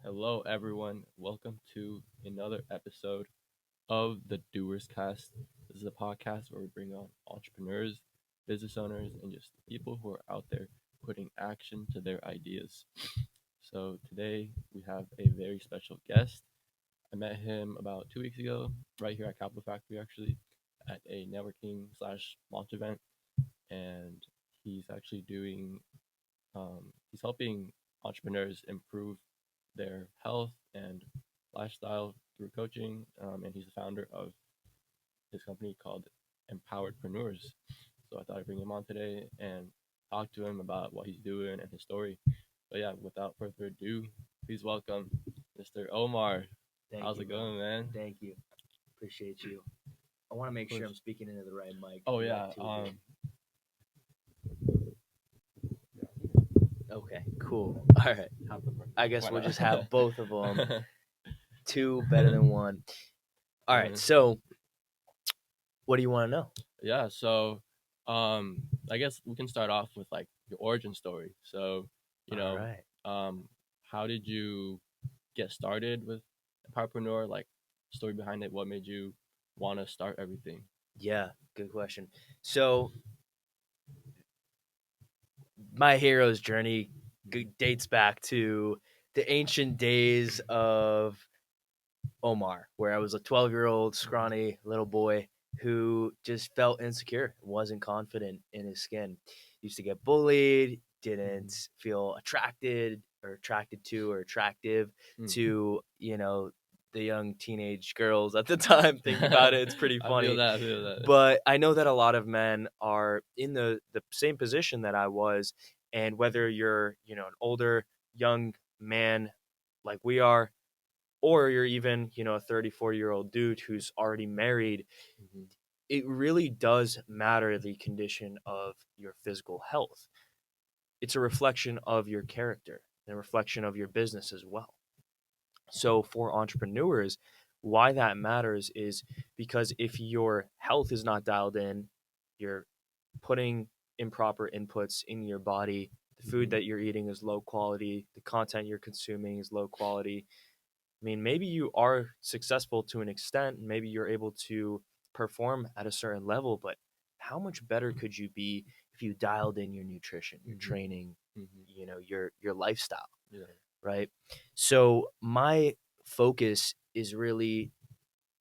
Hello, everyone. Welcome to another episode of the DoersCast. This is a podcast where we bring on entrepreneurs, business owners, and just people who are out there putting action to their ideas. So today we have a very special guest. I met him about 2 weeks ago, right here at Capital Factory, actually, at a networking slash launch event, and he's actually he's helping entrepreneurs improve their health and lifestyle through coaching. And he's the founder of his company called Empoweredpreneurs. So I thought I'd bring him on today and talk to him about what he's doing and his story. But yeah, without further ado, please welcome Mr. Omar. How's it going, man? Thank you. Appreciate you. I want to make sure I'm speaking into the right mic. Oh yeah. Okay, cool. All right. I guess we'll just have both of them. Two better than one. All right. So, what do you want to know? Yeah. So, I guess we can start off with like your origin story. So, All right. How did you get started with Empowerpreneur? Like, story behind it. What made you want to start everything? Yeah, good question. So, my hero's journey dates back to the ancient days of Omar, where I was a 12-year-old scrawny little boy who just felt insecure, wasn't confident in his skin, used to get bullied, didn't feel attracted to or attractive to, the young teenage girls at the time. Think about it, it's pretty funny. I feel that. But I know that a lot of men are in the same position that I was, and whether you're, an older young man like we are, or you're even, a 34-year-old dude who's already married, it really does matter the condition of your physical health. It's a reflection of your character and a reflection of your business as well. So for entrepreneurs, why that matters is because if your health is not dialed in, you're putting improper inputs in your body, the food that you're eating is low quality, the content you're consuming is low quality. I mean, maybe you are successful to an extent, maybe you're able to perform at a certain level, but how much better could you be if you dialed in your nutrition, your training, your lifestyle, right? So my focus is really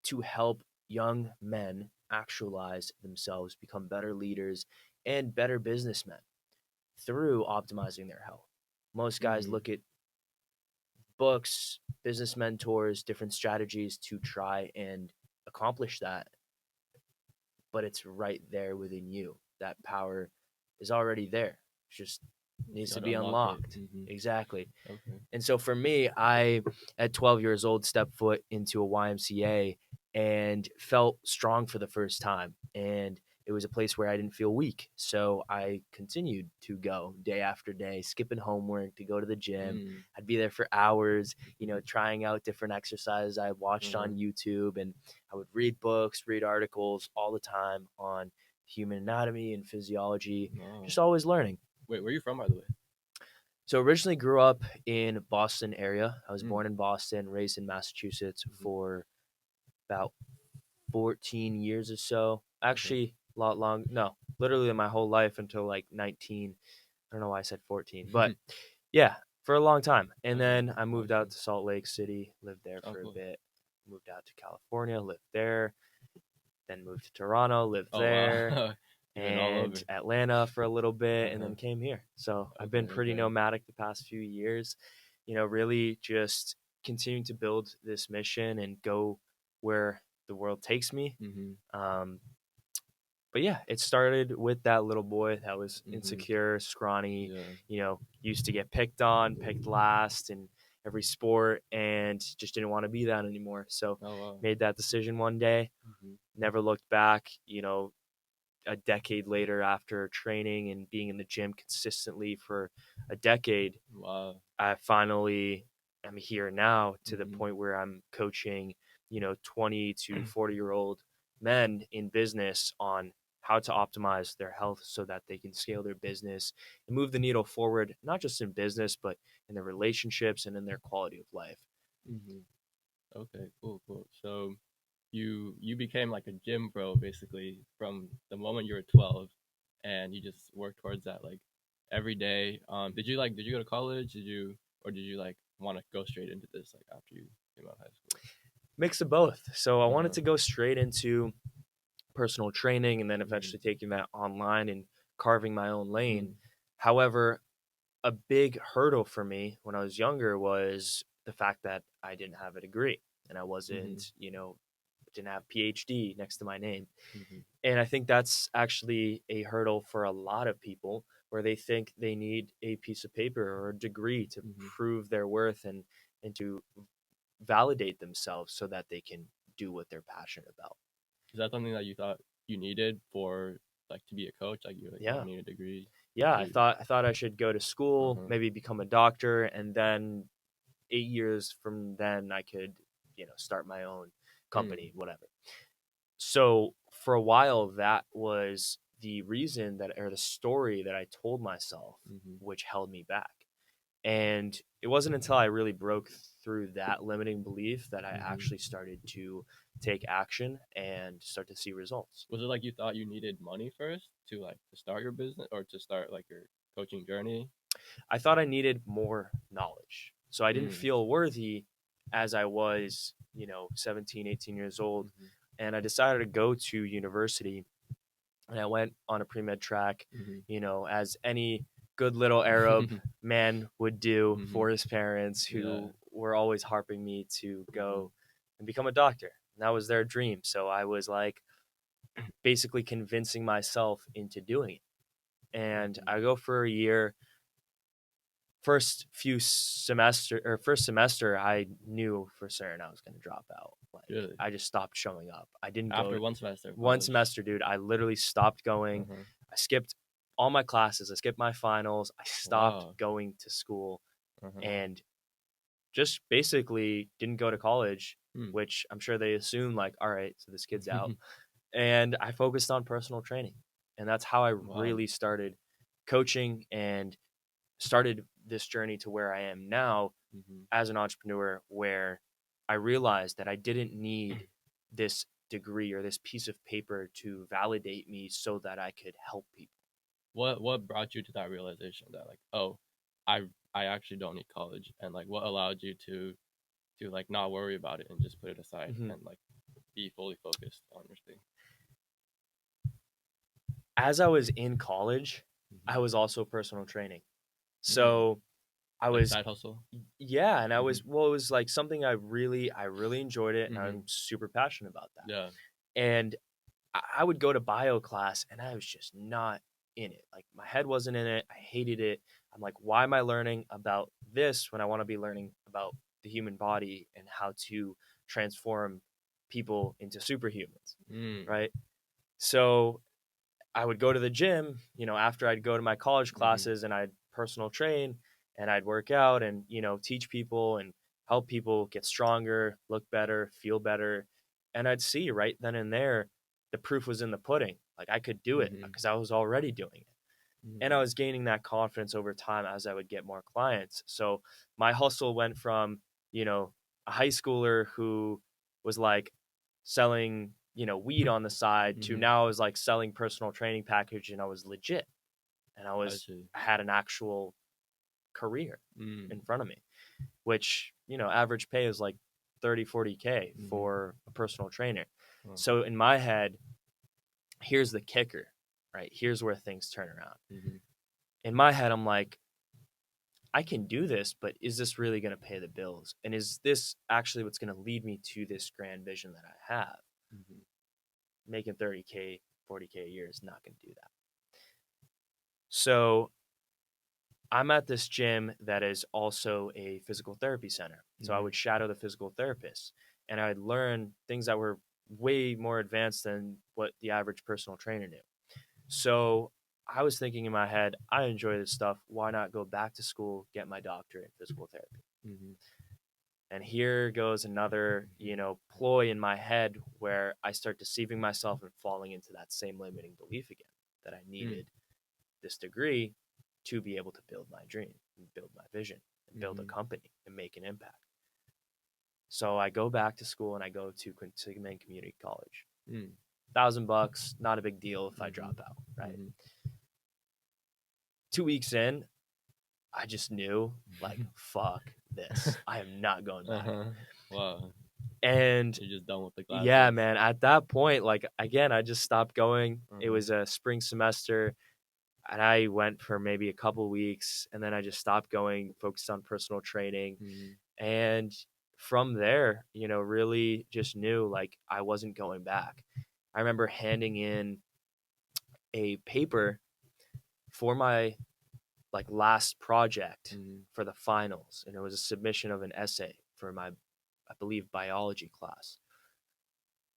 to help young men actualize themselves, become better leaders and better businessmen through optimizing their health. Most guys look at books, business mentors, different strategies to try and accomplish that. But it's right there within you. That power is already there. It just needs to be unlocked. Exactly. Okay. And so for me, I, at 12 years old, stepped foot into a YMCA and felt strong for the first time. And it was a place where I didn't feel weak. So I continued to go day after day, skipping homework to go to the gym. I'd be there for hours, trying out different exercises I watched on YouTube. And I would read books, read articles all the time on human anatomy and physiology, just always learning. Wait, where are you from, by the way? So originally grew up in Boston area. I was born in Boston, raised in Massachusetts for about 14 years or so. Actually, a lot long. No, literally my whole life until like 19. I don't know why I said 14, but yeah, for a long time. And then I moved out to Salt Lake City, lived there for a bit. Moved out to California, lived there. Then moved to Toronto, lived there. Wow. And Atlanta for a little bit, and then came here. So I've been pretty nomadic the past few years, really just continuing to build this mission and go where the world takes me. But yeah, it started with that little boy that was insecure, scrawny, used to get picked on, picked last in every sport, and just didn't want to be that anymore. So made that decision one day, never looked back, a decade later after training and being in the gym consistently for a decade. I finally am here now to the point where I'm coaching, 20 to 40-year-old men in business on how to optimize their health so that they can scale their business and move the needle forward, not just in business, but in their relationships and in their quality of life. Mm-hmm. Okay, cool. So you became like a gym bro basically from the moment you were 12, and you just worked towards that like every day. Did you go to college? Did you like want to go straight into this like after you came out of high school? Mix of both. So I wanted Uh-huh. to go straight into personal training and then Mm-hmm. eventually taking that online and carving my own lane. Mm-hmm. However, a big hurdle for me when I was younger was the fact that I didn't have a degree and I Mm-hmm. wasn't, didn't have PhD next to my name. Mm-hmm. And I think that's actually a hurdle for a lot of people where they think they need a piece of paper or a degree to Mm-hmm. prove their worth and to validate themselves so that they can do what they're passionate about. Is that something that you thought you needed for like to be a coach? Like you like, oh, I Yeah. need a degree Yeah, I to. thought I thought I should go to school, Uh-huh. maybe become a doctor, and then 8 years from then I could, start my own Mm. company, whatever. So for a while, that was the reason that, or the story that I told myself, Mm-hmm. which held me back. And it wasn't until I really broke through that limiting belief that I Mm-hmm. actually started to take action and start to see results. Was it like you thought you needed money first to like to start your business or to start like your coaching journey? I thought I needed more knowledge. So I didn't Mm. feel worthy as I was, 17, 18 years old. Mm-hmm. And I decided to go to university and I went on a pre med track, as any good little Arab Mm-hmm. man would do Mm-hmm. for his parents Yeah. who were always harping me to Mm-hmm. go and become a doctor. And that was their dream. So I was like basically convincing myself into doing it. And Mm-hmm. I go for a year. First semester I knew for certain I was going to drop out. Like Really? I just stopped showing up. I didn't go After one semester of one college. semester, dude. I literally stopped going. Uh-huh. I skipped all my classes. I skipped my finals. I stopped Wow. going to school Uh-huh. and just basically didn't go to college, Hmm. which I'm sure they assume like, all right, so this kid's out. And I focused on personal training. And that's how I Wow. really started coaching and started this journey to where I am now Mm-hmm. as an entrepreneur, where I realized that I didn't need this degree or this piece of paper to validate me so that I could help people. What brought you to that realization that like, oh, I actually don't need college, and like what allowed you to like not worry about it and just put it aside Mhm. and like be fully focused on your thing? As I was in college, I Mm-hmm. was also personal training. Mm. So I Like was, side hustle. yeah, and Mm-hmm. it was like something I really enjoyed it, and Mm-hmm. I'm super passionate about that. Yeah. And I would go to bio class and I was just not in it. Like my head wasn't in it. I hated it. I'm like, why am I learning about this when I want to be learning about the human body and how to transform people into superhumans, Mm. right? So I would go to the gym, after I'd go to my college Mm-hmm. classes and I'd personal train and I'd work out and, teach people and help people get stronger, look better, feel better. And I'd see right then and there, the proof was in the pudding. Like I could do it Mm-hmm. because I was already doing it. And I Mm-hmm. was gaining that confidence over time as I would get more clients. So my hustle went from, a high schooler who was like selling, weed on the side to Mm-hmm. now I was like selling personal training package and I was legit and I see. I had an actual career Mm. in front of me, which, average pay is like 30, 40K Mm-hmm. for a personal trainer. Oh. So in my head, here's the kicker, right? Here's where things turn around. Mm-hmm. In my head, I'm like, I can do this, but is this really going to pay the bills? And is this actually what's going to lead me to this grand vision that I have? Mm-hmm. Making 30K, 40K a year is not going to do that. So I'm at this gym that is also a physical therapy center. So I Mm-hmm. would shadow the physical therapist and I'd learn things that were way more advanced than what the average personal trainer knew. So I was thinking in my head, I enjoy this stuff. Why not go back to school, get my doctorate in physical therapy? Mm-hmm. And here goes another, ploy in my head where I start deceiving myself and falling into that same limiting belief again, that I needed this degree to be able to build my dream and build my vision and build a company and make an impact. So I go back to school and I go to Sigmund Community College. $1,000, not a big deal if I drop out, right? 2 weeks in, I just knew, like, fuck this. I am not going back. Wow. And You're just done with the classes. yeah, man, at that point, like, again, I just stopped going. It was a spring semester, and I went for maybe a couple weeks, and then I just stopped going, focused on personal training. And from there, really just knew, like, I wasn't going back. I remember handing in a paper for my like last project for the finals, and it was a submission of an essay for my, I believe, biology class.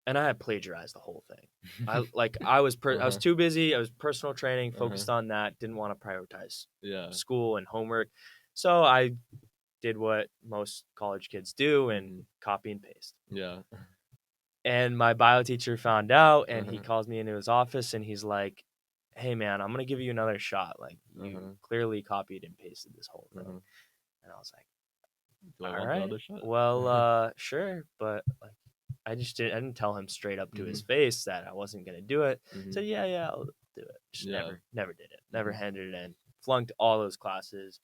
And I had plagiarized the whole thing. I was too busy. I was personal training, focused on that. Didn't want to prioritize school and homework, so I did what most college kids do and copy and paste. Yeah. And my bio teacher found out, and he calls me into his office, and he's like, "Hey, man, I'm gonna give you another shot. Like, you clearly copied and pasted this whole thing." And I was like, Do I "All want right, the other shot? well, sure." But like, I didn't tell him straight up to his face that I wasn't gonna do it. I said, "Yeah, I'll do it." Just never did it. Never handed it in. Flunked all those classes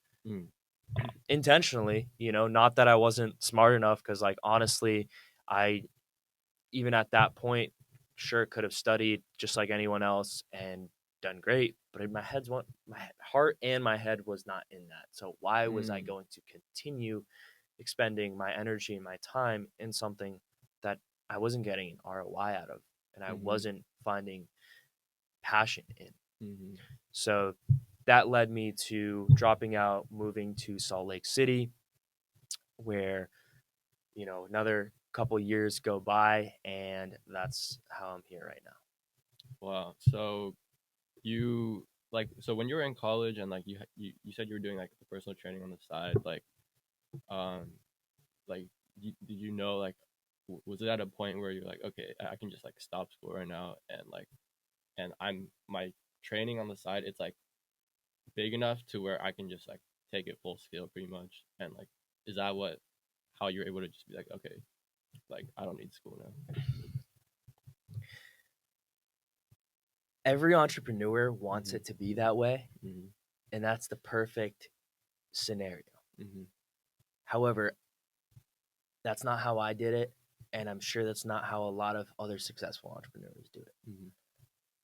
intentionally. Not that I wasn't smart enough, because like honestly, I even at that point, sure, could have studied just like anyone else and done great, but my heart and my head was not in that. So why was I going to continue expending my energy and my time in something that I wasn't getting an ROI out of, and I wasn't finding passion in? So that led me to dropping out, moving to Salt Lake City, where another couple years go by, and that's how I'm here right now. Wow. So you so when you were in college and like you said you were doing like the personal training on the side, um like did you know like was it at a point where you're like, okay, I can just like stop school right now and like I'm my training on the side, it's like big enough to where I can just like take it full scale pretty much, and like is that how you're able to just be like, okay, like I don't need school now? Every entrepreneur wants it to be that way, and that's the perfect scenario. However, that's not how I did it, and I'm sure that's not how a lot of other successful entrepreneurs do it.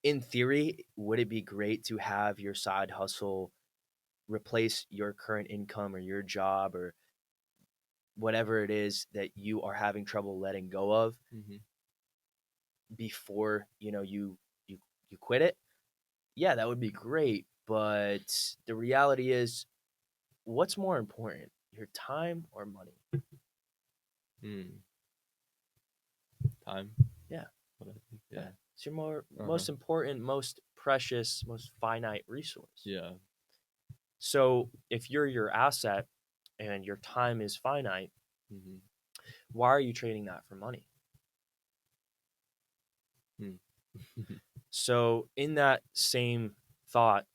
In theory, would it be great to have your side hustle replace your current income or your job or whatever it is that you are having trouble letting go of before you quit it? Yeah, that would be great, but the reality is, what's more important, your time or money? Time. Yeah. Yeah. It's your most important, most precious, most finite resource. Yeah. So if you're your asset and your time is finite, why are you trading that for money? So in that same thought,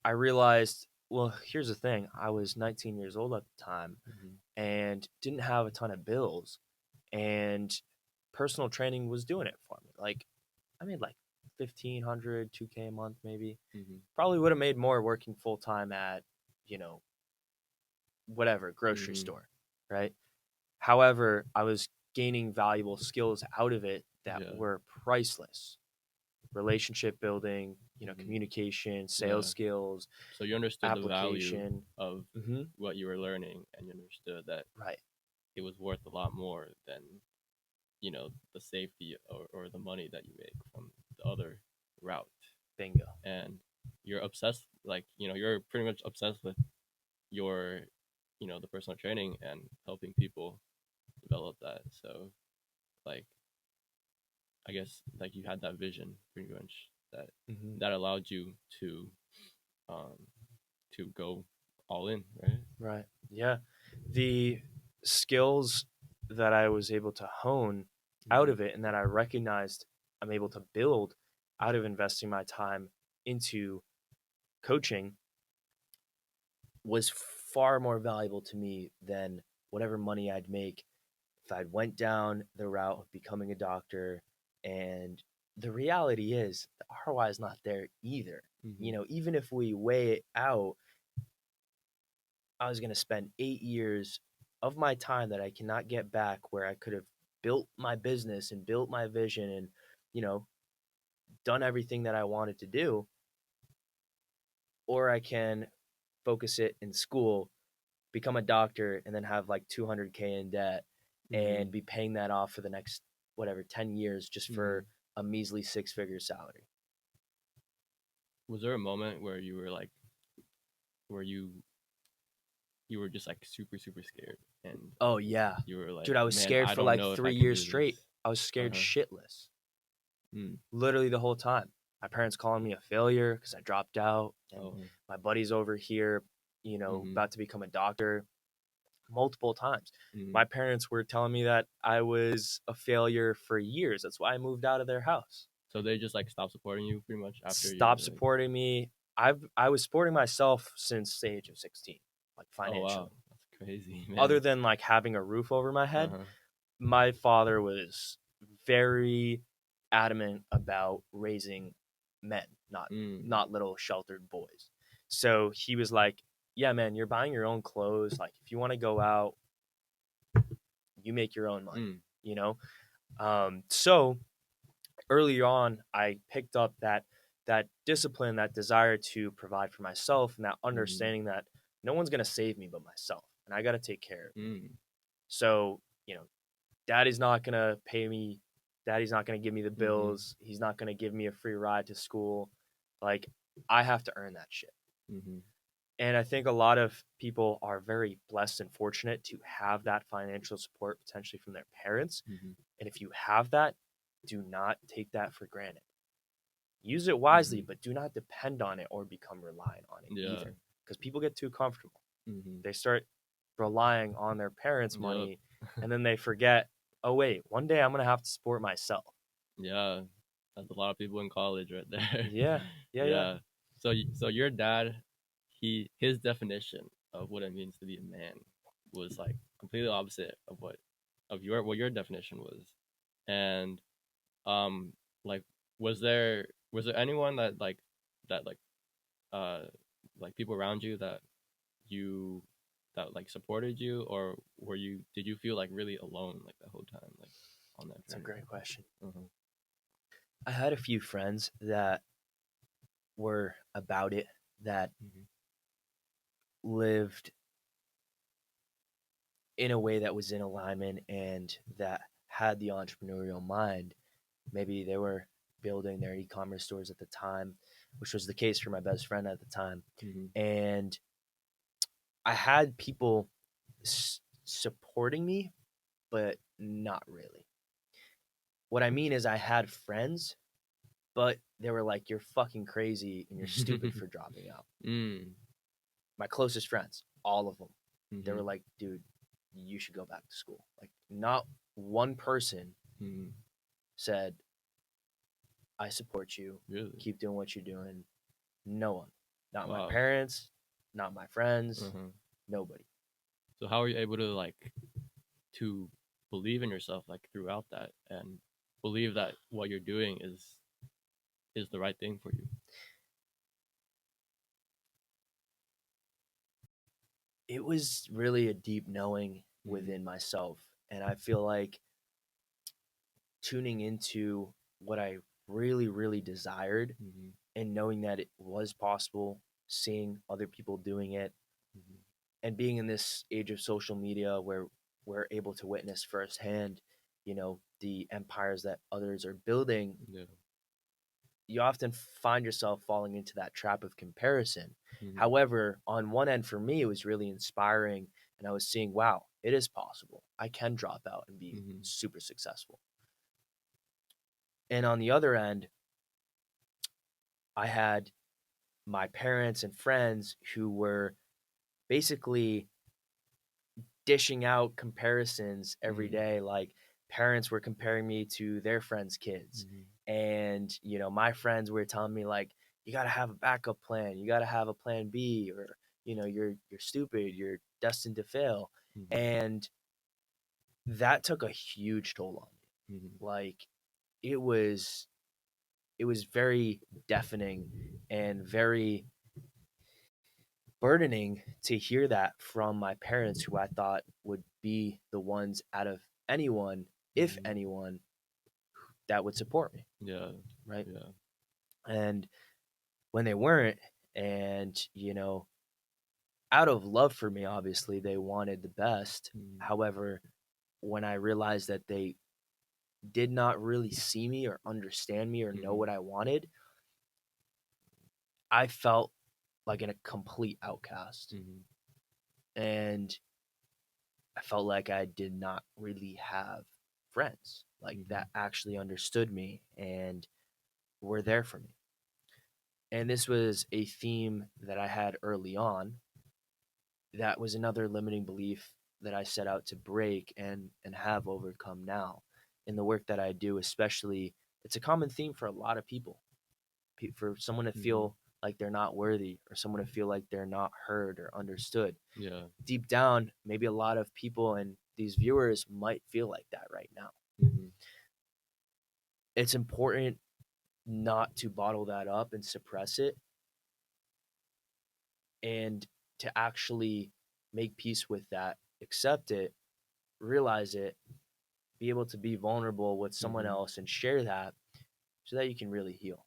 I realized, well, here's the thing. I was 19 years old at the time and didn't have a ton of bills, and personal training was doing it for me. Like, I made like 1,500, 2K a month, maybe. Probably would have made more working full time at, whatever, grocery store, right? However, I was gaining valuable skills out of it that were priceless. Relationship building, communication, sales skills. So you understood the value application. of what you were learning, and you understood that it was worth a lot more than the safety or the money that you make from the other route. Bingo. And you're obsessed, like you're pretty much obsessed with your the personal training and helping people develop that. So like I guess like you had that vision pretty much that allowed you to go all in, right? Right. Yeah. The skills that I was able to hone out of it and that I recognized I'm able to build out of investing my time into coaching was far more valuable to me than whatever money I'd make if I'd went down the route of becoming a doctor. And the reality is the ROI is not there either. Even if we weigh it out, I was going to spend 8 years of my time that I cannot get back, where I could have built my business and built my vision and, you know, done everything that I wanted to do. Or I can focus it in school, become a doctor, and then have like 200K in debt and be paying that off for the next, whatever, 10 years just for a measly 6-figure salary. Was there a moment where you were like, where you were just like super scared, and Oh yeah, you were like, dude, I was man, scared I for don't like know if I 3 can years do straight. this? I was scared Uh-huh. shitless. Mm. Literally the whole time. My parents calling me a failure because I dropped out, and my buddies over here, about to become a doctor multiple times. My parents were telling me that I was a failure for years. That's why I moved out of their house. So they just like stopped supporting you pretty much after you Stopped like... supporting me. I was supporting myself since the age of 16, like financially. Oh wow, that's crazy, man. Other than like having a roof over my head, my father was very adamant about raising men, not little sheltered boys. So he was like, yeah, man, you're buying your own clothes. Like, if you want to go out, you make your own money, So early on, I picked up that discipline, that desire to provide for myself, and that understanding that no one's going to save me but myself, and I got to take care of me. So, daddy's not going to pay me. Daddy's not going to give me the bills. He's not going to give me a free ride to school. Like, I have to earn that shit. And I think a lot of people are very blessed and fortunate to have that financial support potentially from their parents. And if you have that, do not take that for granted. Use it wisely, but do not depend on it or become reliant on it either. Because people get too comfortable. They start relying on their parents' money, and then they forget, oh, wait, one day I'm going to have to support myself. Yeah, that's a lot of people in college right there. Yeah. So your dad, his definition of what it means to be a man was like completely opposite of what your definition was. And like was there anyone that uh like people around you that you that like supported you, or did you feel like really alone like the whole time, like on that That's a journey? great question. I had a few friends that were about it, that lived in a way that was in alignment and that had the entrepreneurial mind. Maybe they were building their e-commerce stores at the time, which was the case for my best friend at the time. And I had people supporting me, but not really. What I mean is, I had friends, but they were like, you're fucking crazy and you're stupid for dropping out. My closest friends, all of them, they were like, dude, you should go back to school. Like, not one person said, I support you. Really? Keep doing what you're doing. No one. Not my parents, not my friends, nobody. So how are you able to to believe in yourself like throughout that, and believe that what you're doing is the right thing for you? It was really a deep knowing within myself. And I feel like tuning into what I really, really desired and knowing that it was possible, seeing other people doing it, and being in this age of social media where we're able to witness firsthand, the empires that others are building. You often find yourself falling into that trap of comparison. However, on one end for me, it was really inspiring, and I was seeing, wow, it is possible. I can drop out and be super successful. And on the other end, I had my parents and friends who were basically dishing out comparisons every Mhm. day. Like parents were comparing me to their friends' kids. Mhm. And, my friends were telling me like, you got to have a backup plan. You got to have a plan B, or, you're stupid. You're destined to fail. Mhm. And that took a huge toll on me. Mhm. Like it was very deafening and very burdening to hear that from my parents, who I thought would be the ones out of anyone, if Mhm. anyone, that would support me, Yeah. right? Yeah. And when they weren't, and out of love for me, obviously they wanted the best. Mhm. However, when I realized that they did not really see me or understand me or know Mhm. what I wanted, I felt like a complete outcast. Mhm. And I felt like I did not really have friends like Mhm. that actually understood me and were there for me. And this was a theme that I had early on. That was another limiting belief that I set out to break and have overcome now in the work that I do. Especially, it's a common theme for a lot of people. For someone to Mhm. feel like they're not worthy, or someone to feel like they're not heard or understood. Yeah. Deep down, maybe a lot of people and these viewers might feel like that right now. Mhm. It's important not to bottle that up and suppress it, and to actually make peace with that, accept it, realize it, be able to be vulnerable with someone Mhm. else and share that, so that you can really heal.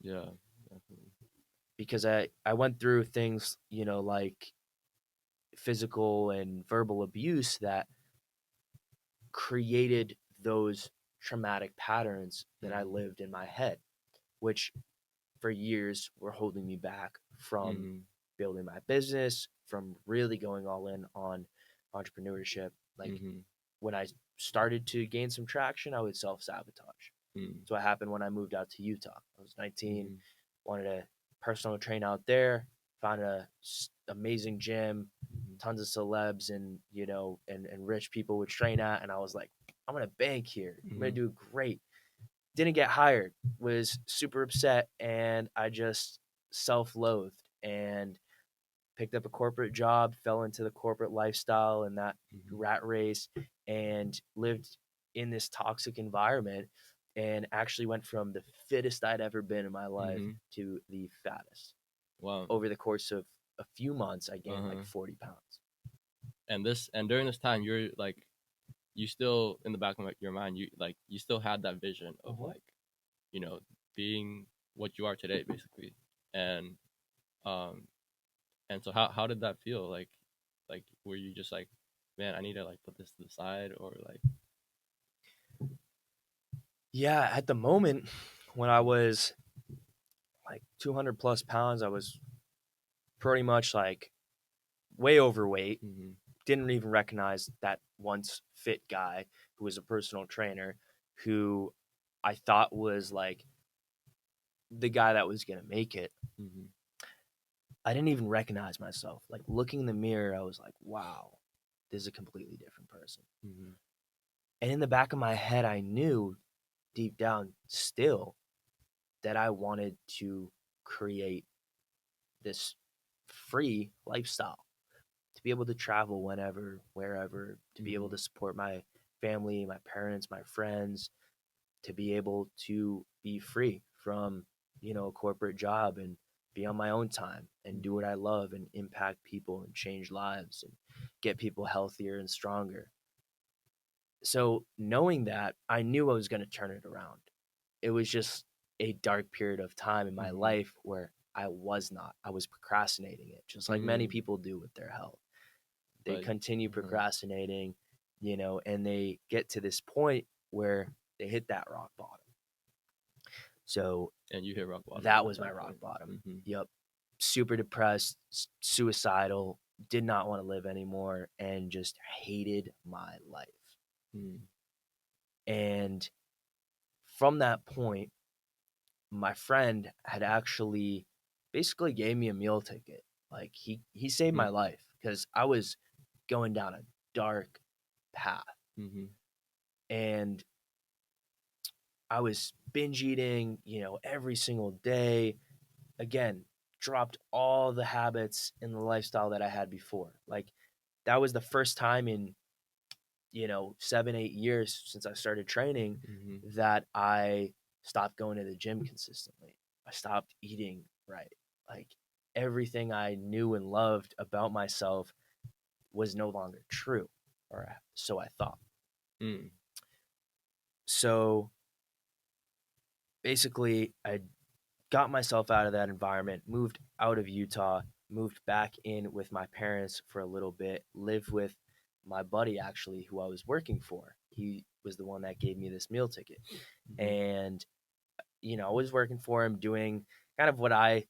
Yeah. Definitely. Because I went through things, like physical and verbal abuse that created those traumatic patterns that I Mhm. lived in my head, which for years were holding me back from Mhm. building my business, from really going all in on entrepreneurship. Like Mhm. when I started to gain some traction, I would self sabotage. Mhm. So what happened when I moved out to Utah? I was 19, Mhm. wanted to personal train out there, found a amazing gym, Mhm. tons of celebs and and rich people would train at, and I was like, I'm gonna bank here. I'm gonna Mhm. do great. Didn't get hired, was super upset, and I just self-loathed and picked up a corporate job, fell into the corporate lifestyle and that Mhm. rat race, and lived in this toxic environment, and actually went from the fittest I'd ever been in my life Mhm. to the fattest. Wow. Over the course of a few months, I gained like Uh-huh. 40 pounds. And during this time, you're like, you still in the back of your mind, you still had that vision of Mhm. like, you know, being what you are today, basically. And um, and so how did that feel? Like were you just like, man, I need to like put this to the side, or like, Yeah, at the moment when I was like 200 plus pounds, I was pretty much like way overweight. mm-hmm, Didn't even recognize that once fit guy who was a personal trainer, who I thought was like the guy that was going to make it. mm-hmm, I didn't even recognize myself. Like looking in the mirror, I was like, wow, this is a completely different person. mm-hmm, And in the back of my head, I knew deep down still that I wanted to create this free lifestyle, to be able to travel whenever, wherever, to be able mm-hmm, to support my family, my parents, my friends, to be able to be free from, a corporate job, and be on my own time and do mm-hmm, what I love and impact people and change lives and get people healthier and stronger. So knowing that, I knew I was going to turn it around. It was just a dark period of time in my mm-hmm, life where I was not. I was procrastinating it, just like many mm-hmm. people do with their health. They But continue uh-huh. procrastinating, and they get to this point where they hit that rock bottom. So And you hit rock bottom that at was my that rock point. bottom. Mm-hmm, Yep. Super depressed, suicidal, did not want to live anymore, and just hated my life. mm-hmm, And from that point, my friend had actually basically gave me a meal ticket. Like he saved my life because I was going down a dark path. Mm-hmm. And I was binge eating, every single day. Again, dropped all the habits in the lifestyle that I had before. Like, that was the first time in 7-8 years since I started training Mm-hmm. that I stopped going to the gym consistently. I stopped eating right. Like, everything I knew and loved about myself was no longer true, or so I thought. Mm. So basically, I got myself out of that environment, moved out of Utah, moved back in with my parents for a little bit, lived with my buddy actually who I was working for. He was the one that gave me this meal ticket. Mm-hmm. And I was working for him, doing kind of what I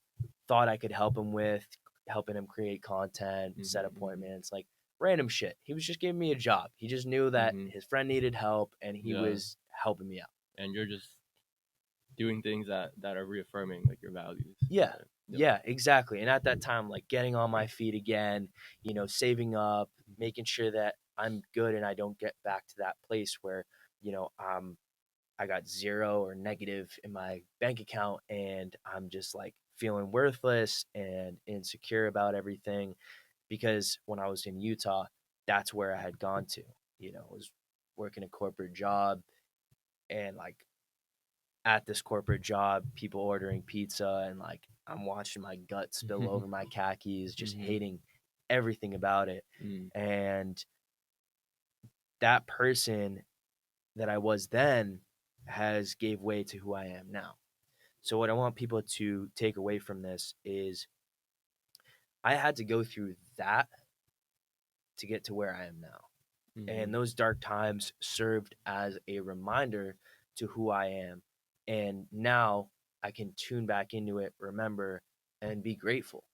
thought I could help him with, helping him create content, set Mm-hmm. appointments, like random shit. He was just giving me a job. He just knew that Mm-hmm. his friend needed help and he Yeah, was helping me out. and you're just doing things that are reaffirming like your values. Yeah. Right? Yep. Yeah, exactly. And at that time, like getting on my feet again, saving up, Mm-hmm. making sure that I'm good and I don't get back to that place where, I got zero or negative in my bank account and I'm just like feeling worthless and insecure about everything. Because when I was in Utah, that's where I had gone to. I was working a corporate job, and like at this corporate job, people ordering pizza, and like I'm watching my gut spill over my khakis, just Mm-hmm. hating everything about it. Mm. And that person that I was then has gave way to who I am now. So what I want people to take away from this is I had to go through that to get to where I am now. And Mm-hmm. those dark times served as a reminder to who I am. And now I can tune back into it, remember, and be grateful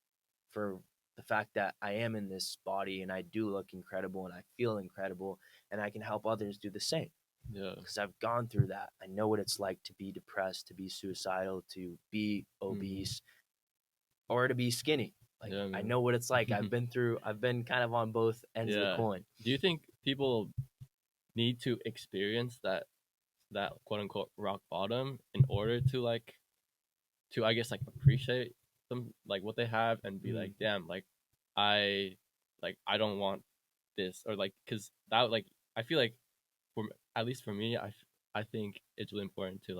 for the fact that I am in this body and I do look incredible and I feel incredible and I can help others do the same Yeah. because I've gone through that. I know what it's like to be depressed, to be suicidal, to be Mm-hmm. obese, or to be skinny. Like, Yeah, I man. know what it's like. I've been kind of on both ends of the Yeah. coin. Do you think people need to experience that quote unquote rock bottom in order to I guess like appreciate them like what they have and be Mm. like, damn, I I don't want this, or like, because that like I feel like for at least for me, I think it's really important to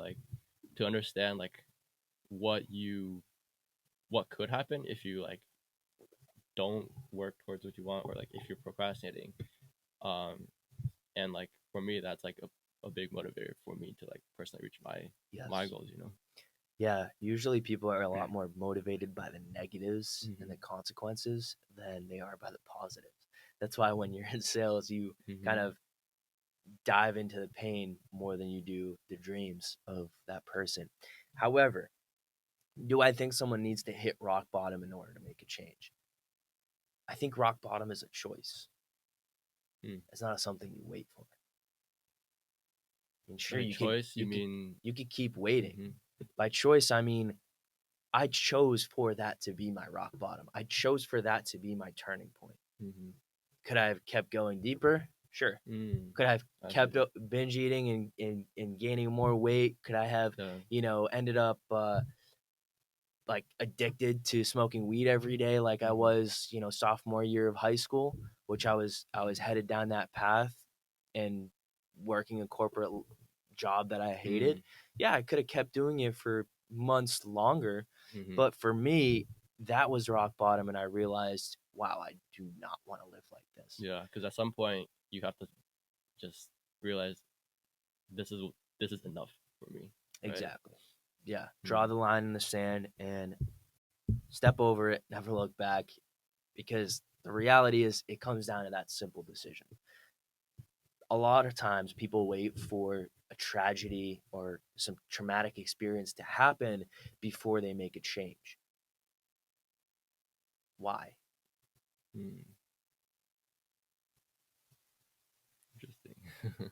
to understand like what you what could happen if you don't work towards what you want, or like if you're procrastinating. um and like for me, that's like a big motivator for me to like personally reach my Yes. goals. Yeah, usually people are a lot more motivated by the negatives and Mm-hmm. the consequences than they are by the positives. That's why when you're in sales, you kind Mm-hmm. of dive into the pain more than you do the dreams of that person. However, do I think someone needs to hit rock bottom in order to make a change? I think rock bottom is a choice. Mm. It's not something you wait for. I mean, sure, By you could choice, you mean? you could keep waiting. Mm-hmm. By choice, I mean I chose for that to be my rock bottom. I chose for that to be my turning point. Mm-hmm. Could I have kept going deeper? Sure. Mm. Could I have I see. kept binge eating and gaining more weight? Could I have, Yeah. ended up like addicted to smoking weed every day like I Mm-hmm. was, sophomore year of high school, which I was headed down that path and working a corporate job that I hated. Mm. Yeah, I could have kept doing it for months longer, Mm-hmm. but for me, that was rock bottom and I realized, wow, I do not want to live like this. Yeah, because at some point you have to just realize this is this is enough for me, right? Exactly. Yeah, draw Mm. the line in the sand and step over it, never look back, because the reality is it comes down to that simple decision. A lot of times people wait for a tragedy or some traumatic experience to happen before they make a change. Why? Mm. Interesting.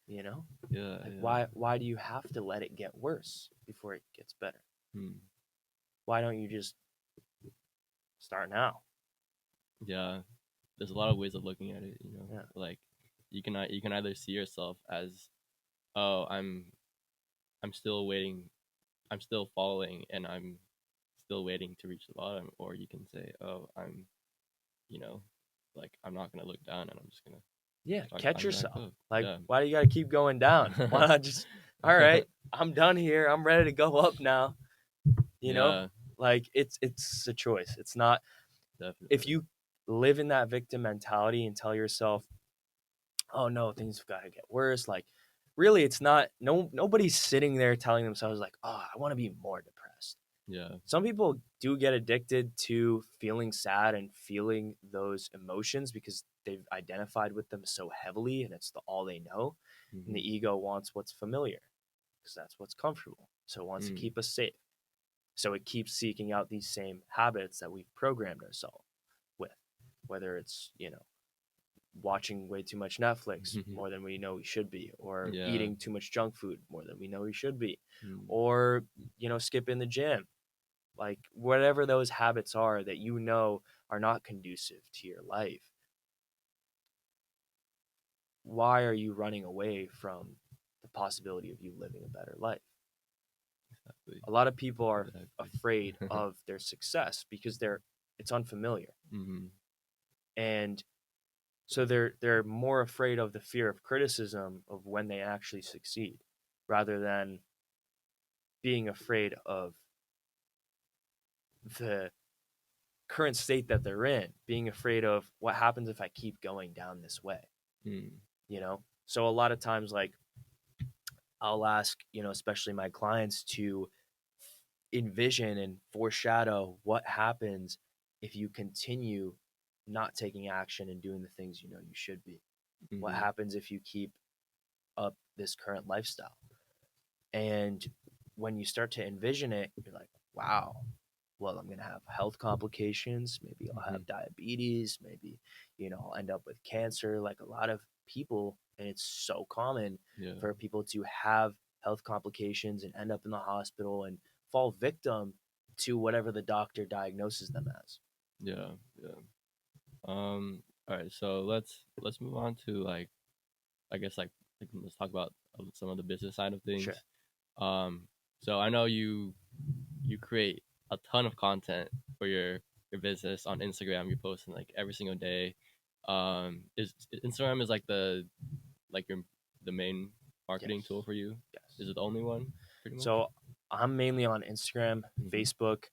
You know? Yeah, Like, yeah. why do you have to let it get worse before it gets better? Mm. Why don't you just start now? Yeah. there's a lot of ways of looking at it. Yeah. Like you can either see yourself as, oh, I'm still waiting, I'm still falling, and I'm still waiting to reach the bottom, or you can say, oh, I'm, you know, like I'm not gonna look down, and I'm just gonna Yeah, start catch climbing back yourself. up. Like, Yeah. why do you got to keep going down? Why not just, all right, I'm done here. I'm ready to go up now. You know, Yeah, like it's a choice. It's not, if definitely. you live in that victim mentality and tell yourself, oh no, things have got to get worse. Like, really, it's not. Nobody's sitting there telling themselves like, oh, I want to be more depressed. Yeah. Some people do get addicted to feeling sad and feeling those emotions because they've identified with them so heavily and it's all they know. And Mm-hmm. the ego wants what's familiar because that's what's comfortable. So it wants to Mm. keep us safe. So it keeps seeking out these same habits that we've programmed ourselves with, whether it's, watching way too much Netflix more than we know we should be, or Yeah. eating too much junk food more than we know we should be, Mm. or, skipping the gym, like whatever those habits are that are not conducive to your life. Why are you running away from the possibility of you living a better life? Exactly. A lot of people are Exactly. afraid of their success because it's unfamiliar. Mm-hmm. And so they're more afraid of the fear of criticism of when they actually succeed rather than being afraid of the current state that they're in, being afraid of what happens if I keep going down this way, Mm. So a lot of times, like, I'll ask, especially my clients to envision and foreshadow what happens if you continue not taking action and doing the things you should be. What Mm-hmm. happens if you keep up this current lifestyle? And when you start to envision it, you're like, wow, well, I'm going to have health complications. Maybe I'll Mm-hmm. have diabetes. Maybe, I'll end up with cancer. Like a lot of people, and it's so common Yeah. for people to have health complications and end up in the hospital and fall victim to whatever the doctor diagnoses them as. Yeah. Yeah. All right. So let's move on to, like, I guess, like let's talk about some of the business side of things. Sure. Um. So I know you create a ton of content for your business on Instagram. You're posting like every single day. Is Instagram is like your the main marketing tool Yes. for you? Is Yes. it the only one, pretty much? So I'm mainly on Instagram, Mm-hmm. Facebook.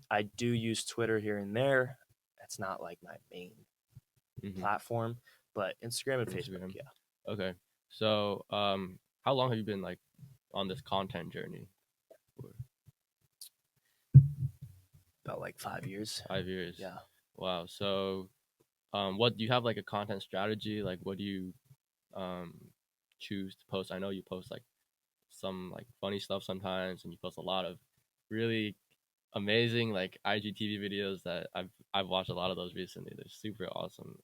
I do use Twitter here and there. That's not like my main Mm-hmm. platform, but Instagram and Facebook, Instagram. yeah. Okay. So, how long have you been like on this content journey for? About like 5 years. 5 years. Yeah. Wow. So, what do you have, like a content strategy? Like, what do you um choose to post? I know you post like some like funny stuff sometimes, and you post a lot of really amazing like IGTV videos that I've watched a lot of those recently. They're super awesome.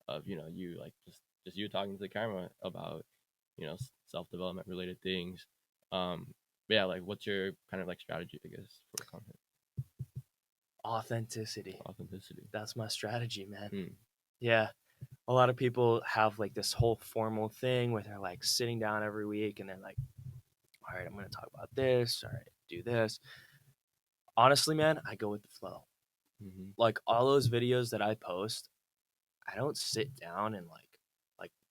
Of you like just you talking to the camera about self development related things. Um, but yeah, like what's your kind of like strategy, I guess, for content Authenticity. authenticity? That's my strategy, man. Mm, Yeah. A lot of people have like this whole formal thing where they're like sitting down every week and they're like, all right, I'm going to talk about this. All right, do this. Honestly, man, I go with the flow. mm-hmm, Like all those videos that I post, I don't sit down and like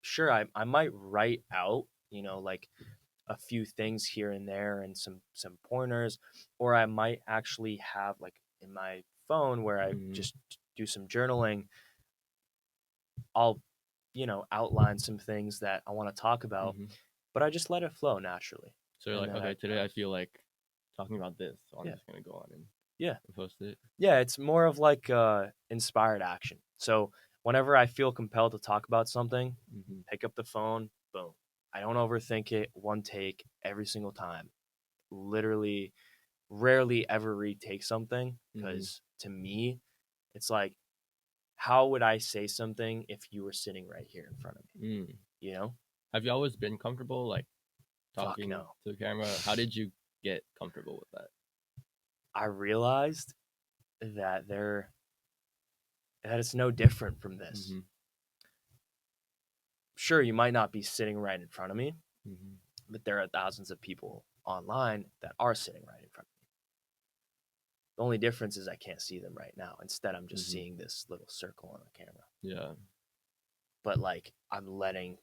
sure, I might write out, like a few things here and there and some pointers, or I might actually have like in my phone where I mm-hmm, just do some journaling. I'll outline some things that I want to talk about, mm-hmm. but I just let it flow naturally. So you're And like, then okay, today I feel like talking about this, so I'm yeah, just gonna go on and yeah, post it. yeah, it's more of like inspired action. So whenever I feel compelled to talk about something, Mm-hmm, pick up the phone, boom. I don't overthink it, one take every single time. Literally rarely ever retake something mm-hmm, because to me, it's like, how would I say something if you were sitting right here in front of me? mm. You know? Have you always been comfortable like Fuck talking no. to the camera? How did you get comfortable with that? I realized that that it's no different from this. Mm-hmm. Sure, you might not be sitting right in front of me, Mm-hmm. but there are thousands of people online that are sitting right in front of me. The only difference is I can't see them right now. Instead, I'm just Mm-hmm. seeing this little circle on the camera. Yeah. But like, I'm letting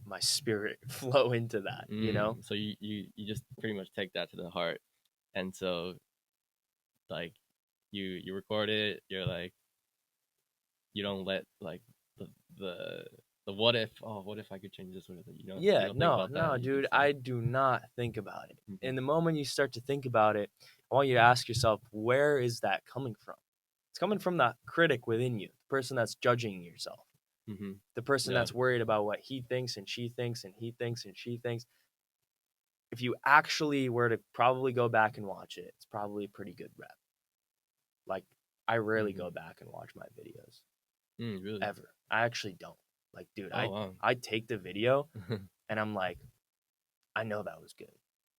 my spirit flow into that, you know? So you just pretty much take that to the heart, and so like you record it. You're like, you don't let like the the what if I could change this, or you Yeah, don't think no, about no, that. You dude, just like I do not think about it. mm-hmm. And the moment you start to think about it, I want you to ask yourself, where is that coming from? It's coming from that critic within you, the person that's judging yourself, Mm-hmm. the person Yeah. that's worried about what he thinks and she thinks and he thinks and she thinks. If you actually were to probably go back and watch it, it's probably a pretty good rep. Like, I rarely Mm-hmm. go back and watch my videos Really? ever. I actually don't. Like, dude, Oh wow. I take the video and I'm like, I know that was good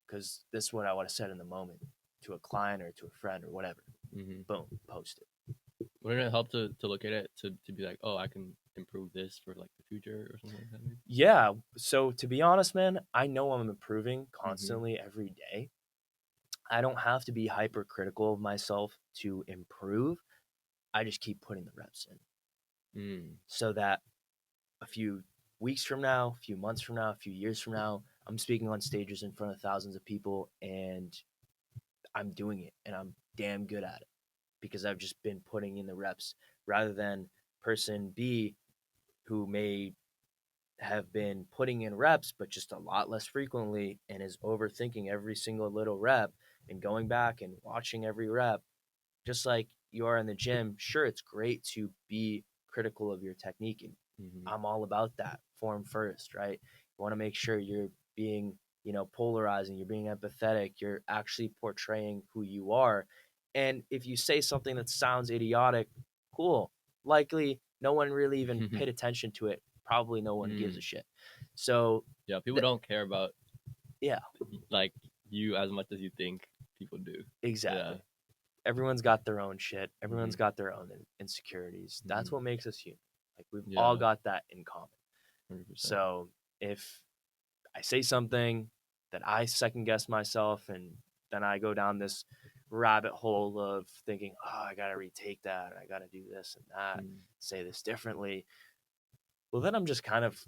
because this is what I would have said in the moment to a client or to a friend or whatever. Mm-hmm. Boom, post it. Wouldn't it help to look at it to be like, oh, I can improve this for like the future or something like that? Maybe? Yeah. So to be honest, man, I know I'm improving Mm-hmm. constantly every day. I don't have to be hypercritical of myself to improve. I just keep putting the reps in Mm. so that a few weeks from now, a few months from now, a few years from now, I'm speaking on stages in front of thousands of people and I'm doing it and I'm damn good at it because I've just been putting in the reps rather than person B who may have been putting in reps but just a lot less frequently and is overthinking every single little rep and going back and watching every rep just like you are in the gym. Sure, it's great to be critical of your technique and Mm-hmm. I'm all about that. Form first, right? You want to make sure you're being, polarizing, you're being empathetic, you're actually portraying who you are. And if you say something that sounds idiotic, cool. Likely no one really even paid attention to it. Probably no one gives a Mm. shit. So, Yeah, people th- don't care about yeah, like you as much as you think people do. Yeah. exactly. Everyone's got their own shit. Mm-hmm. Everyone's got their own insecurities. That's Mm-hmm. what makes us human. Like we've all Yeah. got that in common. 100%. So if I say something that I second guess myself and then I go down this rabbit hole of thinking, oh, I got to retake that. I got to do this and that, Mm. say this differently. Well, then I'm just kind of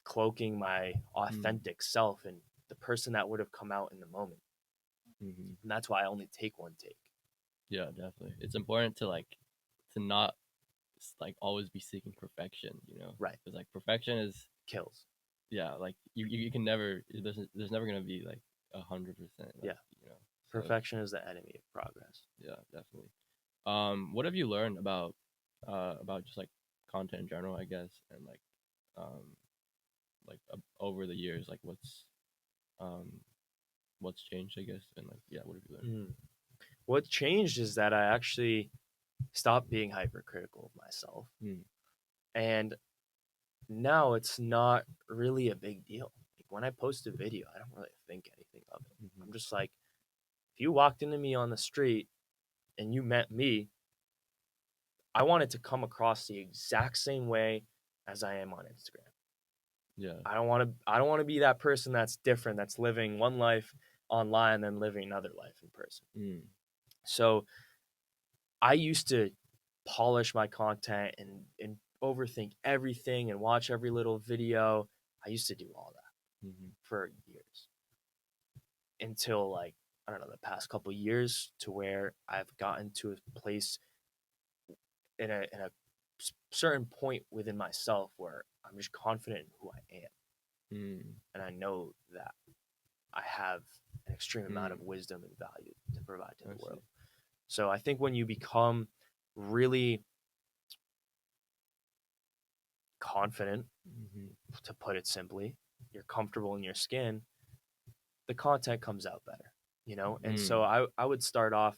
cloaking my Mm. authentic self and the person that would have come out in the moment. Mm-hmm. And that's why I only take one take. Yeah, definitely. It's important to not like always be seeking perfection, Right. because like perfection is Kills. yeah, like you can never there's never gonna be like 100%, Yeah. like so Perfection is the enemy of progress. yeah, definitely. What have you learned about just like content in general, I guess, and like over the years, like um what's changed, I guess, and like yeah, what have you learned? Mm. What changed is that I actually stopped being hypercritical of myself. Mm. And now it's not really a big deal. Like when I post a video, I don't really think anything of it. Mm-hmm. I'm just like, if you walked into me on the street and you met me, I want it to come across the exact same way as I am on Instagram. Yeah. I don't want to be that person that's different, that's living one life online than living another life in person. Mm. So I used to polish my content and overthink everything and watch every little video. I used to do all that Mm-hmm. for years until like I don't know the past couple years to where I've gotten to a place in a certain point within myself where I'm just confident in who I am Mm. and I know that I have an extreme amount Mm. of wisdom and value to provide to I the see. world. So I think when you become really confident, Mm-hmm. to put it simply, you're comfortable in your skin, the content comes out better. And so Mm. I would start off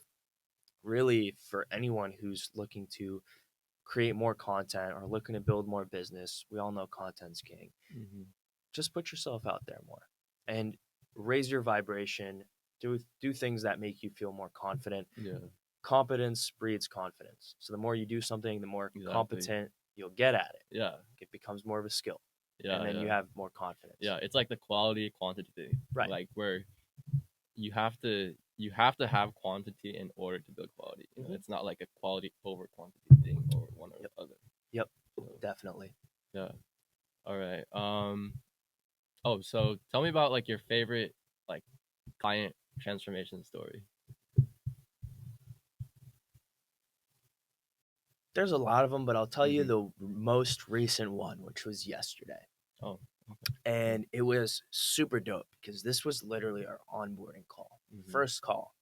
really for anyone who's looking to create more content or looking to build more business. We all know content's king. Mm-hmm. Just put yourself out there more and raise your vibration. Do things that make you feel more confident. Yeah. competence breeds confidence. So the more you do something, the more Exactly. competent you'll get at it. Yeah. It becomes more of a skill. Yeah. And then you have more confidence. Yeah, it's like the quality quantity thing. Right. Like where you have to have quantity in order to build quality. You know, it's not like a quality over quantity thing or one or the other. Yep. So, Definitely. yeah. All right. Oh, so tell me about like your favorite like client transformation story. There's a lot of them, but I'll tell you the most recent one, which was yesterday. Oh, And it was super dope because this was literally our onboarding call. First call.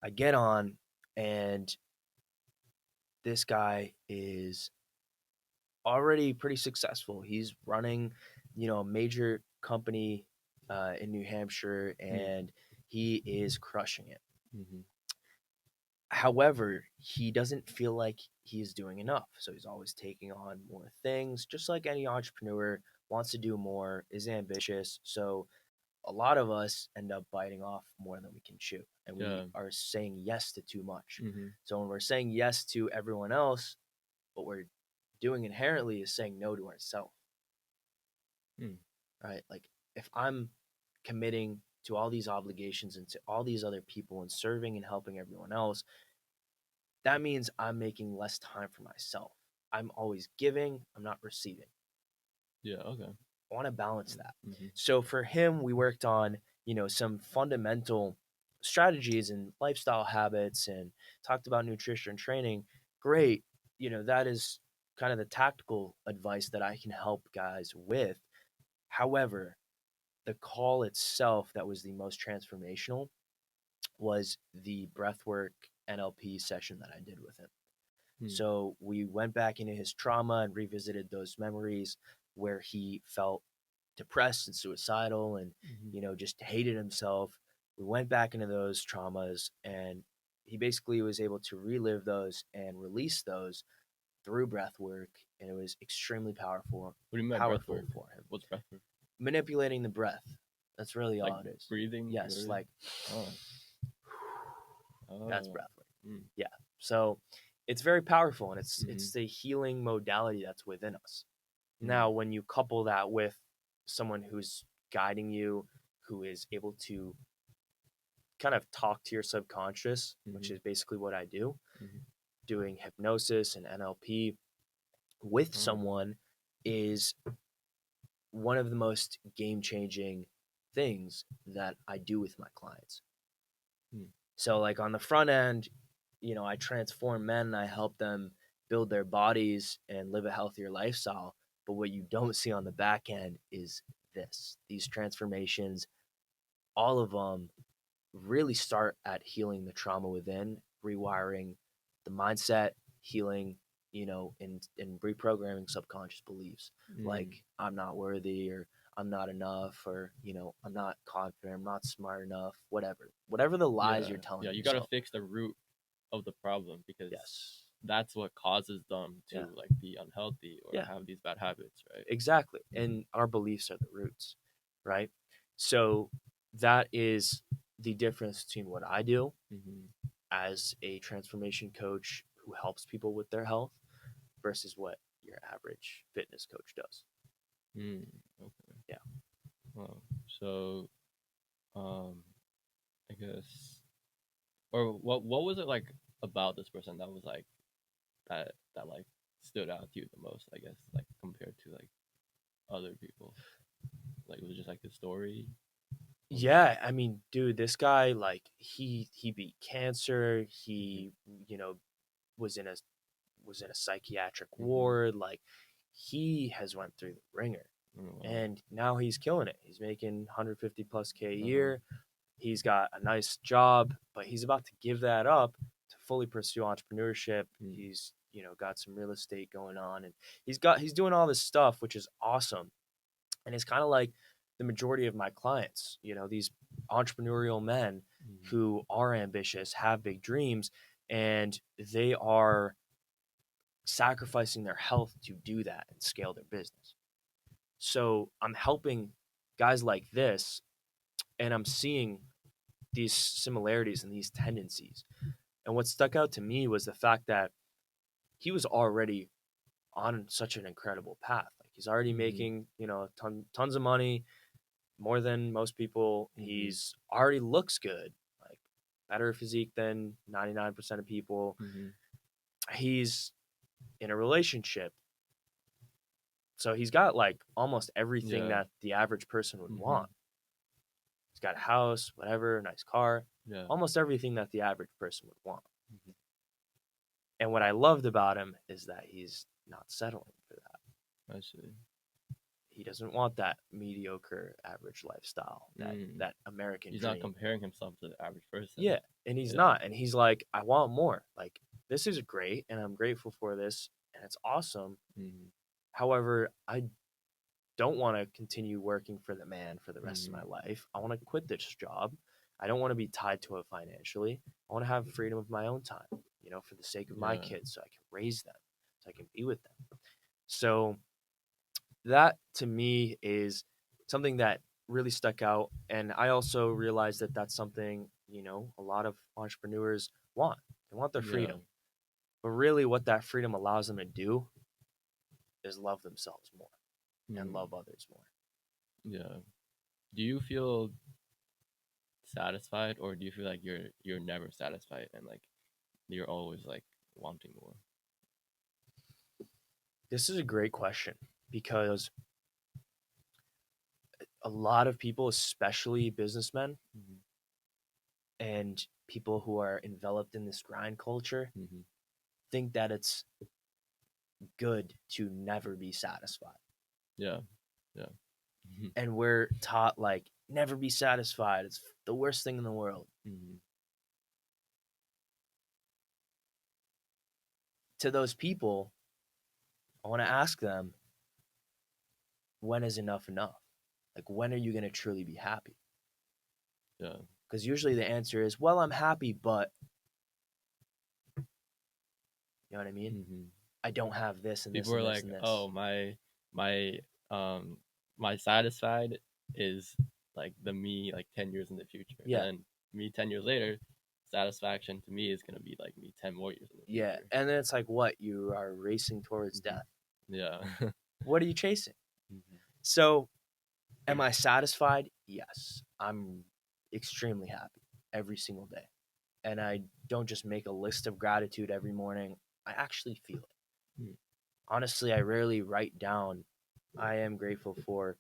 I get on, and this guy is already pretty successful. He's running, a major company in New Hampshire, and he is crushing it. However, he doesn't feel like he's doing enough. So he's always taking on more things, just like any entrepreneur wants to do more, is ambitious. So a lot of us end up biting off more than we can chew, and we are saying yes to too much. So when we're saying yes to everyone else, what we're doing inherently is saying no to ourselves. Right? Like if I'm committing to all these obligations and to all these other people and serving and helping everyone else, that means I'm making less time for myself. I'm always giving, I'm not receiving. Yeah, okay. I want to balance that. So for him, we worked on, some fundamental strategies and lifestyle habits and talked about nutrition and training. Great. That is kind of the tactical advice that I can help guys with. However, the call itself that was the most transformational was the Breathwork Nlp session that I did with him. So we went back into his trauma and revisited those memories where he felt depressed and suicidal and, just hated himself. We went back into those traumas, and he basically was able to relive those and release those through breath work. And it was extremely powerful. What do you mean by powerful breath work? for him. What's breath work? Manipulating the breath. That's really like all it is. Breathing? Yes, literally? like that's Oh. breath work. Yeah. So it's very powerful, and it's the healing modality that's within us. Now, when you couple that with someone who's guiding you, who is able to kind of talk to your subconscious, which is basically what I do, doing hypnosis and NLP with someone is one of the most game-changing things that I do with my clients. So like on the front end, I transform men and I help them build their bodies and live a healthier lifestyle. But what you don't see on the back end is these transformations, all of them really start at healing the trauma within, rewiring the mindset, healing, and reprogramming subconscious beliefs like I'm not worthy, or I'm not enough, or, I'm not confident, I'm not smart enough, whatever the lies you're telling yourself. You got to fix the root of the problem, because that's what causes them to like be unhealthy or have these bad habits, right? Exactly. And our beliefs are the roots, right? So that is the difference between what I do as a transformation coach who helps people with their health versus what your average fitness coach does. Okay. Yeah. Well, so, I guess, or what was it like about this person that was like that like stood out to you the most? I guess like compared to like other people, like was it just like the story? Yeah, I mean, dude, this guy, like he beat cancer. He, was in a psychiatric ward. Like he has went through the ringer, and now he's killing it. He's making 150 plus K a year. He's got a nice job, but he's about to give that up to fully pursue entrepreneurship. He's, got some real estate going on, and he's doing all this stuff, which is awesome. And it's kind of like the majority of my clients, these entrepreneurial men who are ambitious, have big dreams, and they are sacrificing their health to do that and scale their business. So I'm helping guys like this, and I'm seeing these similarities and these tendencies. And what stuck out to me was the fact that he was already on such an incredible path. Like he's already making, tons of money, more than most people. He's already looks good, like better physique than 99% of people. He's in a relationship. So he's got like almost everything that the average person would want. He's got a house, whatever, nice car, almost everything that the average person would want. And what I loved about him is that he's not settling for that. I see. He doesn't want that mediocre average lifestyle, that American He's dream. not comparing himself to the average person. Yeah, and he's not. And he's like, I want more. Like, this is great, and I'm grateful for this, and it's awesome. However, I don't want to continue working for the man for the rest of my life. I want to quit this job. I don't want to be tied to it financially. I want to have freedom of my own time, for the sake of my kids, so I can raise them, so I can be with them. So that to me is something that really stuck out. And I also realized that that's something, a lot of entrepreneurs want. They want their freedom. But really what that freedom allows them to do is love themselves more and love others more. Yeah. Do you feel satisfied, or do you feel like you're never satisfied and like you're always like wanting more? This is a great question because a lot of people, especially businessmen and people who are enveloped in this grind culture, think that it's good to never be satisfied. Yeah. And we're taught like never be satisfied. It's the worst thing in the world. To those people, I want to ask them, when is enough enough? Like, when are you going to truly be happy? Yeah. Because usually the answer is, well, I'm happy, but you know what I mean? I don't have this and People this are and this like, and this. oh, my satisfied is like the me like 10 years in the future. Yeah. And me 10 years later, satisfaction to me is going to be like me 10 more years in the future. Yeah. And then it's like, what? You are racing towards death. Yeah. What are you chasing? So, am I satisfied? Yes. I'm extremely happy every single day. And I don't just make a list of gratitude every morning. I actually feel it. Honestly, I rarely write down, I am grateful for.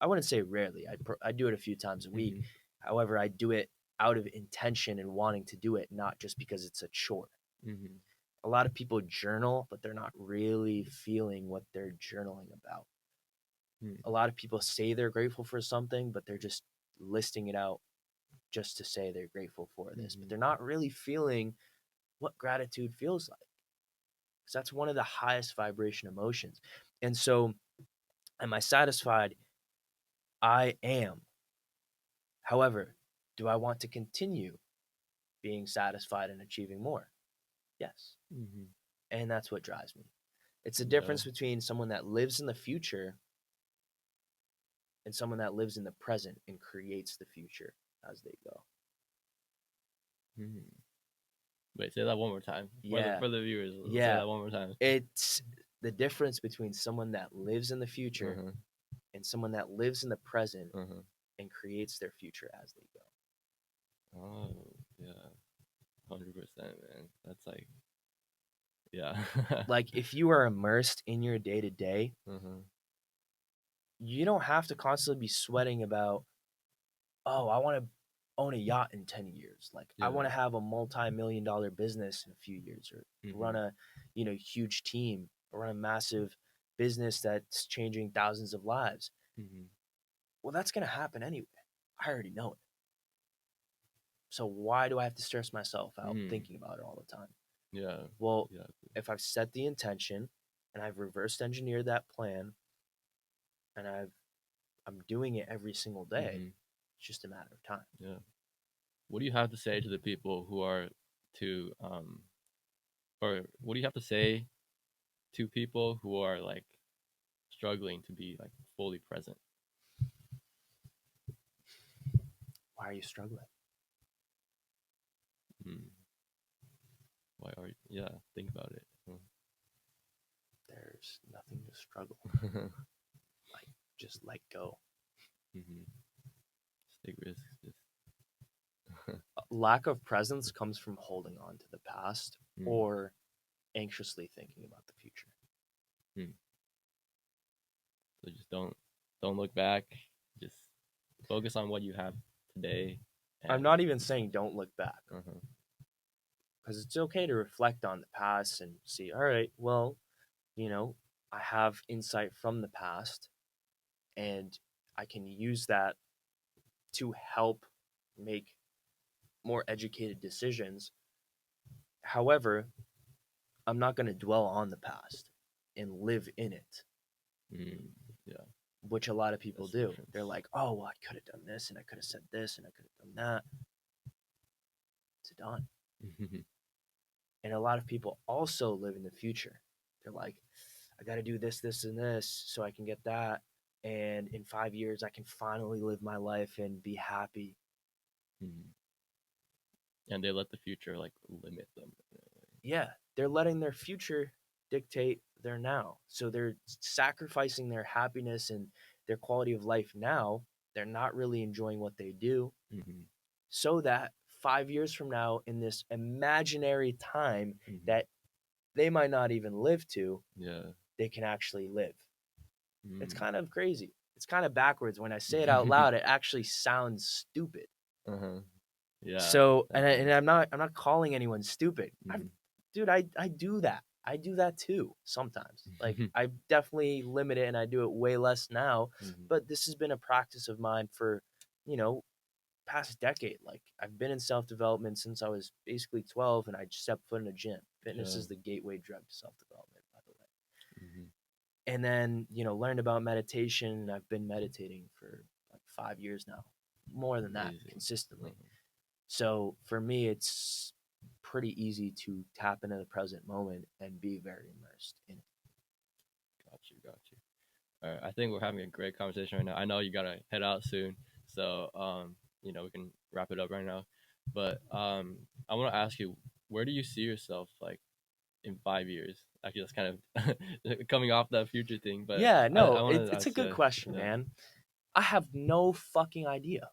I wouldn't say rarely. I do it a few times a week. However, I do it out of intention and wanting to do it, not just because it's a chore. A lot of people journal, but they're not really feeling what they're journaling about. A lot of people say they're grateful for something, but they're just listing it out just to say they're grateful for this. But they're not really feeling what gratitude feels like. Because that's one of the highest vibration emotions. And so, am I satisfied? I am. However, do I want to continue being satisfied and achieving more? Yes. And that's what drives me. It's the difference between someone that lives in the future and someone that lives in the present and creates the future as they go. Wait, say that one more time. Yeah. For the viewers. Yeah. Say that one more time. It's the difference between someone that lives in the future and someone that lives in the present and creates their future as they go. Oh, yeah. 100%, man. That's like, yeah. Like, if you are immersed in your day to day, you don't have to constantly be sweating about, oh, I want to own a yacht in 10 years. Like, I want to have a multi-million-dollar business in a few years, or run a, huge team, or run a massive business that's changing thousands of lives. Well, that's going to happen anyway. I already know it. So why do I have to stress myself out thinking about it all the time? Yeah. Well, if I've set the intention and I've reversed engineered that plan and I'm doing it every single day, it's just a matter of time. Yeah. What do you have to say to the people who are or what do you have to say to people who are like struggling to be like fully present? Why are you struggling? Yeah, think about it. There's nothing to struggle. Like, just let go. Mm-hmm. Just take risks. Just Lack of presence comes from holding on to the past mm. or anxiously thinking about the future. So just don't look back. Just focus on what you have today. I'm not even saying don't look back, Uh-huh. because it's okay to reflect on the past and see, all right, well, you know, I have insight from the past and I can use that to help make more educated decisions. However, I'm not going to dwell on the past and live in it, Yeah, which a lot of people that's the do. difference. They're like, oh, well, I could have done this and I could have said this and I could have done that. It's done. And a lot of people also live in the future. They're like, I got to do this, this, and this so I can get that. And in 5 years, I can finally live my life and be happy. And they let the future like limit them. Yeah, they're letting their future dictate their now. So they're sacrificing their happiness and their quality of life now. They're not really enjoying what they do. So that 5 years from now, in this imaginary time that they might not even live to, they can actually live. It's kind of crazy. It's kind of backwards. When I say it out loud, it actually sounds stupid. Yeah. So, and I'm not calling anyone stupid. Dude, I do that. I do that too sometimes. Like, I definitely limit it and I do it way less now. But this has been a practice of mine for, past decade. Like, I've been in self-development since I was basically 12 and I stepped foot in a gym. Fitness is the gateway drug to self-development, by the way. And then, learned about meditation. I've been meditating for like 5 years now, more than that, consistently. So for me, it's pretty easy to tap into the present moment and be very immersed in it. Got you. All right, I think we're having a great conversation right now. I know you gotta head out soon, so we can wrap it up right now. But I want to ask you, where do you see yourself like in 5 years? Actually, that's kind of coming off that future thing, but yeah, no, I wanted to it's a ask good you, question, man. I have no fucking idea.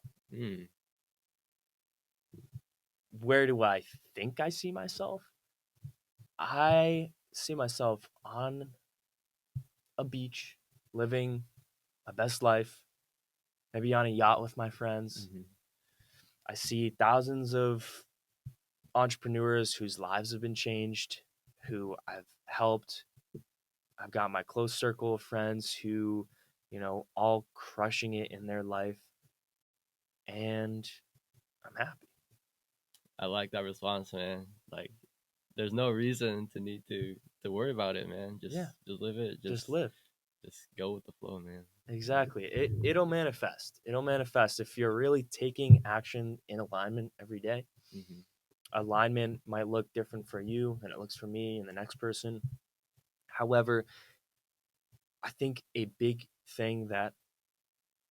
Where do I think I see myself? I see myself on a beach, living my best life, maybe on a yacht with my friends. I see thousands of entrepreneurs whose lives have been changed, who I've helped. I've got my close circle of friends who, all crushing it in their life. And I'm happy. I like that response, man. Like, there's no reason to need to worry about it, man. Just live it. Just live. Just go with the flow, man. Exactly. It'll manifest. It'll manifest if you're really taking action in alignment every day. Alignment might look different for you than it looks for me and the next person. However, I think a big thing that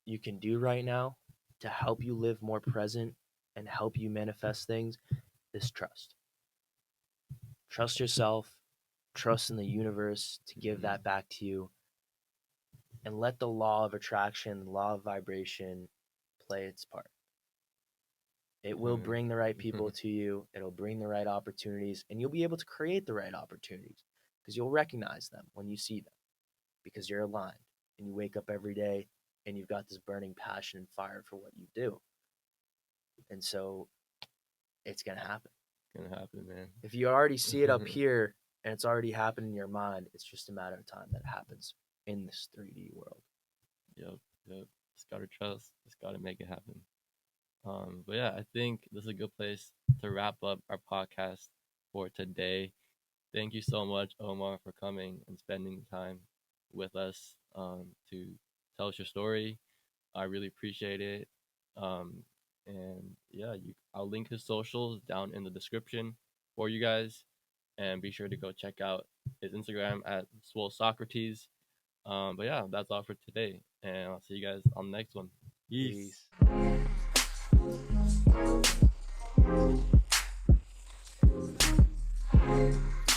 you can do right now to help you live more present and help you manifest things is trust. Trust yourself, trust in the universe to give that back to you, and let the law of attraction, the law of vibration play its part. It will bring the right people to you. It'll bring the right opportunities, and you'll be able to create the right opportunities because you'll recognize them when you see them because you're aligned and you wake up every day and you've got this burning passion and fire for what you do. And so it's going to happen. It's going to happen, man. If you already see it up here and it's already happened in your mind, it's just a matter of time that it happens in this 3D world. Yep. Just got to trust. Just got to make it happen. But yeah, I think this is a good place to wrap up our podcast for today. Thank you so much, Omar, for coming and spending time with us to tell us your story. I really appreciate it. And yeah, I'll link his socials down in the description for you guys. And be sure to go check out his Instagram at swolsocrates. But yeah, that's all for today. And I'll see you guys on the next one. Peace. Peace.